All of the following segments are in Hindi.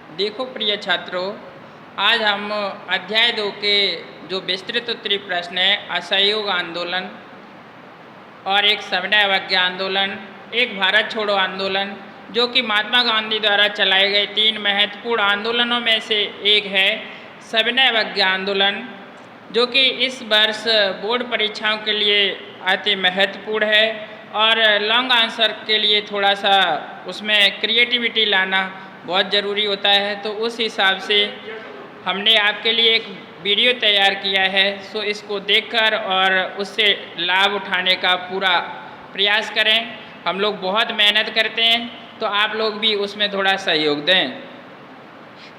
देखो प्रिय छात्रों, आज हम अध्याय 2 के जो विस्तृत उत्तरीय प्रश्न है, असहयोग आंदोलन और एक सविनय अवज्ञा आंदोलन, एक भारत छोड़ो आंदोलन, जो कि महात्मा गांधी द्वारा चलाए गए 3 महत्वपूर्ण आंदोलनों में से एक है सविनय अवज्ञा आंदोलन, जो कि इस वर्ष बोर्ड परीक्षाओं के लिए अति महत्वपूर्ण है और लॉन्ग आंसर के लिए थोड़ा सा उसमें क्रिएटिविटी लाना बहुत ज़रूरी होता है। तो उस हिसाब से हमने आपके लिए एक वीडियो तैयार किया है, सो इसको देखकर और उससे लाभ उठाने का पूरा प्रयास करें। हम लोग बहुत मेहनत करते हैं, तो आप लोग भी उसमें थोड़ा सहयोग दें।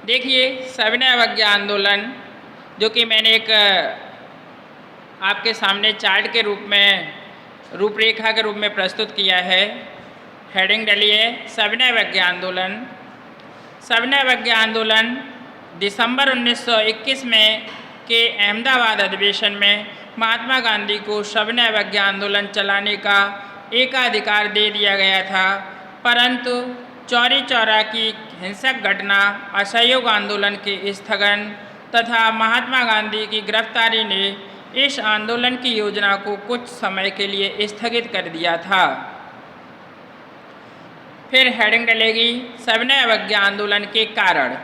देखिए, सविनय अवज्ञा आंदोलन, जो कि मैंने एक आपके सामने चार्ट के रूप में, रूपरेखा के रूप में प्रस्तुत किया है। हेडिंग डालिए सविनय अवज्ञा आंदोलन। सविनय अवज्ञा आंदोलन दिसंबर 1921 में के अहमदाबाद अधिवेशन में महात्मा गांधी को सविनय अवज्ञा आंदोलन चलाने का एकाधिकार दे दिया गया था, परंतु चौरी चौरा की हिंसक घटना, असहयोग आंदोलन के स्थगन तथा महात्मा गांधी की गिरफ्तारी ने इस आंदोलन की योजना को कुछ समय के लिए स्थगित कर दिया था। फिर हेडिंग डलेगी सविनय अवज्ञा आंदोलन के कारण।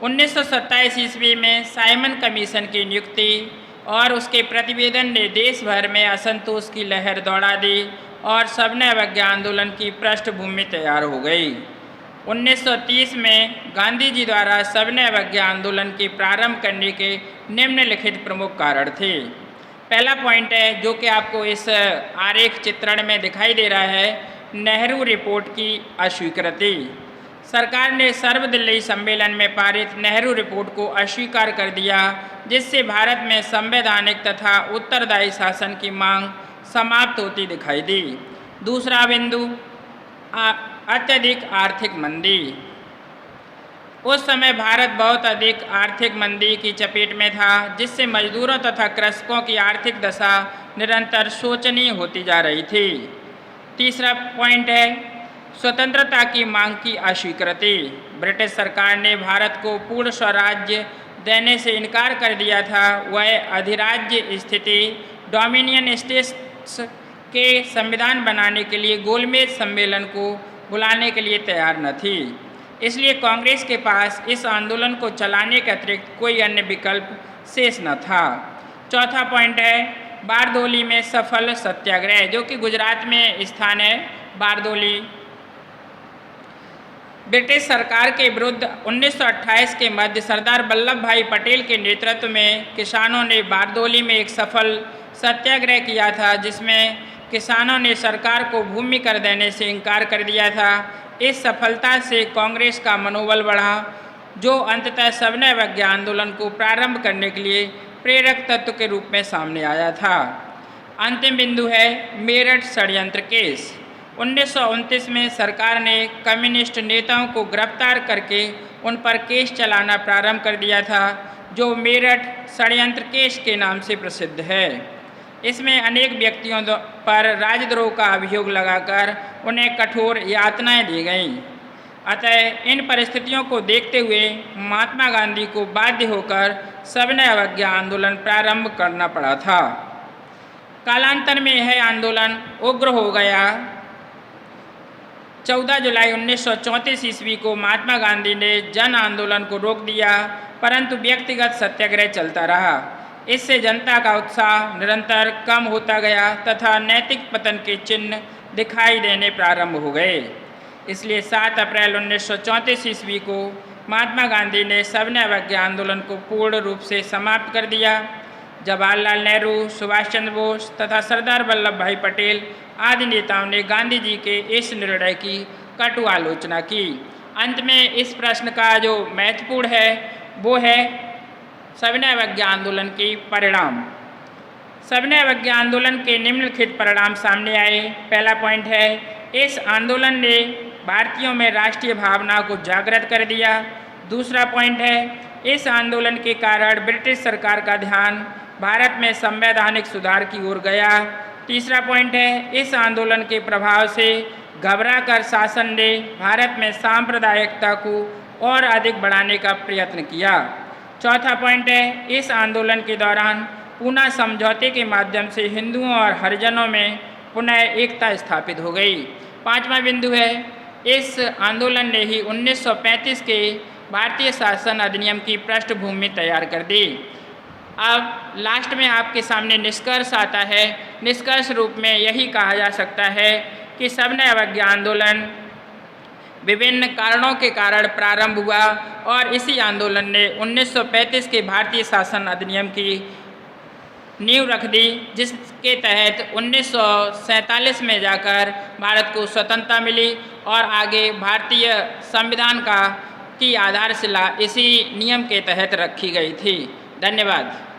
1927 ईस्वी में साइमन कमीशन की नियुक्ति और उसके प्रतिवेदन ने देश भर में असंतोष की लहर दौड़ा दी और सविनय अवज्ञा आंदोलन की पृष्ठभूमि तैयार हो गई। 1930 में गांधी जी द्वारा सविनय अवज्ञा आंदोलन के प्रारंभ करने के निम्नलिखित प्रमुख कारण थे। पहला पॉइंट है, जो कि आपको इस आरेख चित्रण में दिखाई दे रहा है, नेहरू रिपोर्ट की अस्वीकृति। सरकार ने सर्वदलीय सम्मेलन में पारित नेहरू रिपोर्ट को अस्वीकार कर दिया, जिससे भारत में संवैधानिक तथा उत्तरदायी शासन की मांग समाप्त होती दिखाई दी। दूसरा बिंदु, अत्यधिक आर्थिक मंदी। उस समय भारत बहुत अधिक आर्थिक मंदी की चपेट में था, जिससे मजदूरों तथा कृषकों की आर्थिक दशा निरंतर शोचनीय होती जा रही थी। तीसरा पॉइंट है, स्वतंत्रता की मांग की अस्वीकृति। ब्रिटिश सरकार ने भारत को पूर्ण स्वराज्य देने से इनकार कर दिया था। वह अधिराज्य स्थिति, डोमिनियन स्टेट्स के संविधान बनाने के लिए गोलमेज सम्मेलन को बुलाने के लिए तैयार न थी। इसलिए कांग्रेस के पास इस आंदोलन को चलाने के अतिरिक्त कोई अन्य विकल्प शेष न था। चौथा पॉइंट है, बारदोली में सफल सत्याग्रह, जो कि गुजरात में स्थान है बारदोली। ब्रिटिश सरकार के विरुद्ध 1928 के मध्य सरदार वल्लभ भाई पटेल के नेतृत्व में किसानों ने बारदोली में एक सफल सत्याग्रह किया था, जिसमें किसानों ने सरकार को भूमि कर देने से इनकार कर दिया था। इस सफलता से कांग्रेस का मनोबल बढ़ा, जो अंततः सविनय अवज्ञा आंदोलन को प्रारंभ करने के लिए प्रेरक तत्व के रूप में सामने आया था। अंतिम बिंदु है मेरठ षड्यंत्र केस। 1929 में सरकार ने कम्युनिस्ट नेताओं को गिरफ्तार करके उन पर केस चलाना प्रारंभ कर दिया था, जो मेरठ षड्यंत्र केस के नाम से प्रसिद्ध है। इसमें अनेक व्यक्तियों पर राजद्रोह का अभियोग लगाकर उन्हें कठोर यातनाएं दी गईं। अतः इन परिस्थितियों को देखते हुए महात्मा गांधी को बाध्य होकर सविनय अवज्ञा आंदोलन प्रारंभ करना पड़ा था। कालांतर में यह आंदोलन उग्र हो गया। 14 जुलाई 1934 ईस्वी को महात्मा गांधी ने जन आंदोलन को रोक दिया, परंतु व्यक्तिगत सत्याग्रह चलता रहा। इससे जनता का उत्साह निरंतर कम होता गया तथा नैतिक पतन के चिन्ह दिखाई देने प्रारंभ हो गए। इसलिए 7 अप्रैल 1934 ईस्वी को महात्मा गांधी ने सविनय अवज्ञा आंदोलन को पूर्ण रूप से समाप्त कर दिया। जवाहरलाल नेहरू, सुभाष चंद्र बोस तथा सरदार वल्लभ भाई पटेल आदि नेताओं ने गांधी जी के इस निर्णय की कटु आलोचना की। अंत में इस प्रश्न का जो महत्वपूर्ण है, वो है सविनय अवज्ञा आंदोलन के परिणाम। सविनय अवज्ञा आंदोलन के निम्नलिखित परिणाम सामने आए। पहला पॉइंट है, इस आंदोलन ने भारतीयों में राष्ट्रीय भावना को जागृत कर दिया। दूसरा पॉइंट है, इस आंदोलन के कारण ब्रिटिश सरकार का ध्यान भारत में संवैधानिक सुधार की ओर गया। तीसरा पॉइंट है, इस आंदोलन के प्रभाव से घबराकर शासन ने भारत में सांप्रदायिकता को और अधिक बढ़ाने का प्रयत्न किया। चौथा पॉइंट है, इस आंदोलन के दौरान पूना समझौते के माध्यम से हिंदुओं और हरिजनों में पुनः एकता स्थापित हो गई। पांचवा बिंदु है, इस आंदोलन ने ही 1935 के भारतीय शासन अधिनियम की पृष्ठभूमि तैयार कर दी। अब लास्ट में आपके सामने निष्कर्ष आता है। निष्कर्ष रूप में यही कहा जा सकता है कि सविनय अवज्ञा आंदोलन विभिन्न कारणों के कारण प्रारंभ हुआ और इसी आंदोलन ने 1935 के भारतीय शासन अधिनियम की नींव रख दी, जिसके तहत 1947 में जाकर भारत को स्वतंत्रता मिली और आगे भारतीय संविधान की आधारशिला इसी नियम के तहत रखी गई थी। धन्यवाद।